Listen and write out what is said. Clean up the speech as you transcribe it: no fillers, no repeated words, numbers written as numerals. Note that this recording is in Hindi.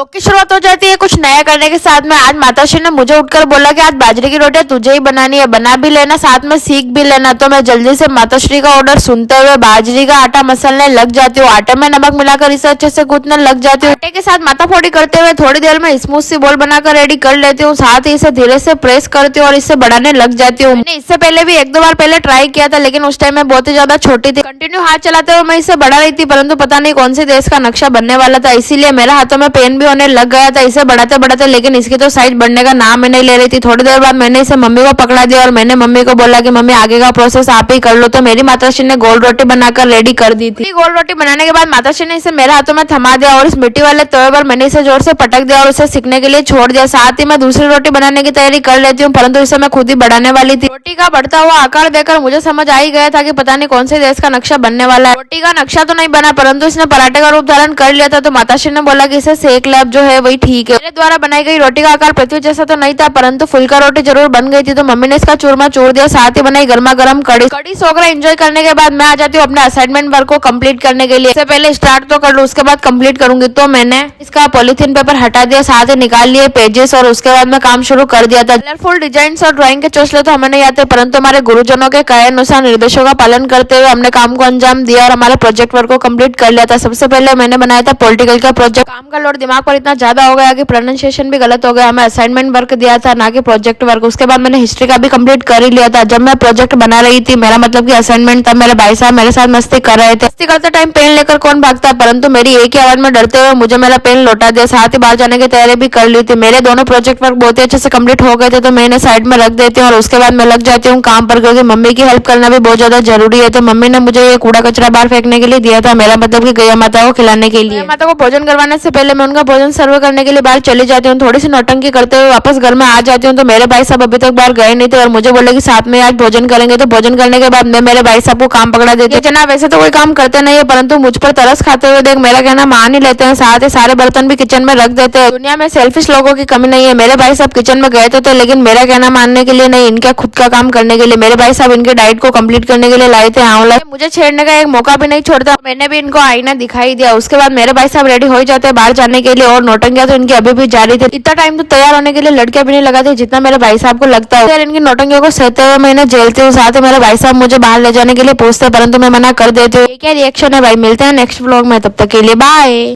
ब्लॉग की शुरुआत हो जाती है कुछ नया करने के साथ में। आज माताश्री ने मुझे उठकर बोला कि आज बाजरे की रोटियां तुझे ही बनानी है, बना भी लेना, साथ में सीख भी लेना। तो मैं जल्दी से माताश्री का ऑर्डर सुनते हुए बाजरी का आटा मसलने लग जाती हूँ। आटे में नमक मिलाकर इसे अच्छे से गूंथने लग जाती हूँ। आटे के साथ माथा फोड़ी करते हुए थोड़ी देर में स्मूथ सी बॉल बनाकर रेडी कर लेती हूँ। साथ ही इसे धीरे से प्रेस करती हूँ और इसे बढ़ाने लग जाती हूँ। मैंने इससे पहले भी एक दो बार पहले ट्राई किया था, लेकिन उस टाइम में बहुत ही ज्यादा छोटी थी। कंटिन्यू हाथ चलाते हुए मैं इसे बढ़ा रही थी, परंतु पता नहीं कौन से देश का नक्शा बनने वाला था, इसीलिए मेरे हाथों में पेन भी होने लग गया था इसे बढ़ाते बढ़ाते। लेकिन इसकी तो साइज बढ़ने का नाम ही नहीं ले रही थी। थोड़ी देर बाद मैंने इसे मम्मी को पकड़ा दिया और मैंने मम्मी को बोला कि मम्मी आगे का प्रोसेस आप ही कर लो। तो मेरी माताश्री ने गोल रोटी बनाकर रेडी कर दी थी। गोल रोटी बनाने के बाद माताश्री ने इसे मेरे हाथों में थमा दिया और इस मिट्टी वाले तवे पर मैंने इसे जोर से पटक दिया और इसे सीखने के लिए छोड़ दिया। साथ ही मैं दूसरी रोटी बनाने की तैयारी कर लेती हूँ, परंतु इसे मैं खुद ही बढ़ाने वाली थी। रोटी का बढ़ता हुआ आकार देखकर मुझे समझ आ ही गया था कि पता नहीं कौन से देश का नक्शा बनने वाला है। रोटी का नक्शा तो नहीं बना, परंतु इसने पराठे का रूप धारण कर लिया था। तो माताश्री ने बोला कि इसे सेक ले, अब जो है वही ठीक है। मेरे द्वारा बनाई गई रोटी का आकार पृथ्वी जैसा तो नहीं था, परंतु फुलका रोटी जरूर बन गई थी। तो मम्मी ने इसका चूरमा चूर दिया। साथ ही बनाई गर्मा गर्म कड़ी सोगरा एंजॉय करने के बाद मैं आ जाती हूँ अपने असाइनमेंट वर्क को कंप्लीट करने के लिए। इससे पहले स्टार्ट तो कर लूँ, उसके बाद कंप्लीट करूंगी। तो मैंने इसका पॉलिथीन पेपर हटा दिया, साथ ही निकाल लिए पेजेस और उसके बाद में काम शुरू कर दिया था। कलरफुल डिजाइन और ड्राइंग के चौसले तो हमें नहीं आते, परंतु हमारे गुरुजनों के कहे अनुसार निर्देशों का पालन करते हुए हमने काम को अंजाम दिया और हमारे प्रोजेक्ट वर्क को कंप्लीट कर लिया था। सबसे पहले मैंने बनाया था पॉलिटिकल का प्रोजेक्ट। काम का लोड दिमाग पर इतना ज्यादा हो गया कि प्रोनाउंसिएशन भी गलत हो गया। हमें असाइनमेंट वर्क दिया था, ना कि प्रोजेक्ट वर्क। उसके बाद मैंने हिस्ट्री का भी कंप्लीट कर ही लिया था। जब मैं प्रोजेक्ट बना रही थी, मेरा मतलब कि असाइनमेंट, तब मेरे भाई साहब मेरे साथ मस्ती कर रहे थे। मस्ती करते टाइम पेन लेकर कौन भागता, परंतु मेरी एक ही आवाज में डरते हुए मुझे मेरा पेन लौटा दिया। साथ ही बाहर जाने की तैयारी भी कर ली थी। मेरे दोनों प्रोजेक्ट वर्क बहुत ही अच्छे से कंप्लीट हो गए थे, तो मैं इन्हें साइड में रख देती हूँ और उसके बाद मैं लग जाती हूँ काम पर, क्योंकि मम्मी की हेल्प करना भी बहुत ज्यादा जरूरी है। तो मम्मी ने मुझे ये कूड़ा कचरा बाहर फेंकने के लिए दिया था, मेरा मतलब कि गैया माता को खिलाने के लिए। माता को भोजन करवाने से पहले मैं उनका भोजन सर्व करने के लिए बाहर चली जाती हूँ। थोड़ी सी नौटंकी करते हुए वापस घर में आ जाती हूँ। तो मेरे भाई साहब अभी तक बाहर गए नहीं थे और मुझे बोले कि साथ में आज भोजन करेंगे। तो भोजन करने के बाद मैं मेरे भाई साहब को काम पकड़ा देती हूँ। जना वैसे तो कोई काम करते नहीं है, परंतु मुझ पर तरस खाते हुए देख मेरा कहना मान ही लेते हैं। साथ ही सारे बर्तन भी किचन में रख देते हैं। दुनिया में सेल्फिश लोगों की कमी नहीं है। मेरे भाई साहब किचन में गए थे, लेकिन मेरा कहना मानने के लिए नहीं, इनका खुद का काम करने के लिए। मेरे भाई साहब इनके डाइट को कंप्लीट करने के लिए लाए थे आंवला। मुझे छेड़ने का एक मौका भी नहीं छोड़ता। मैंने भी इनको आईना दिखाई दिया। उसके बाद मेरे भाई साहब रेडी हो जाते हैं बाहर जाने के लिए और नौटंकियां तो इनकी अभी भी जारी थी। इतना टाइम तो तैयार होने के लिए लड़कियां भी नहीं लगाती जितना मेरे भाई साहब को लगता है। इनकी नौटंकियों को सहते हुए मैं इन्हें झेलती हूँ। साथ ही मेरे भाई साहब मुझे बाहर ले जाने के लिए पूछते हैं, परंतु मैं मना कर देती हूँ। क्या रिएक्शन है भाई, मिलते हैं नेक्स्ट व्लॉग में, तब तक के लिए बाय।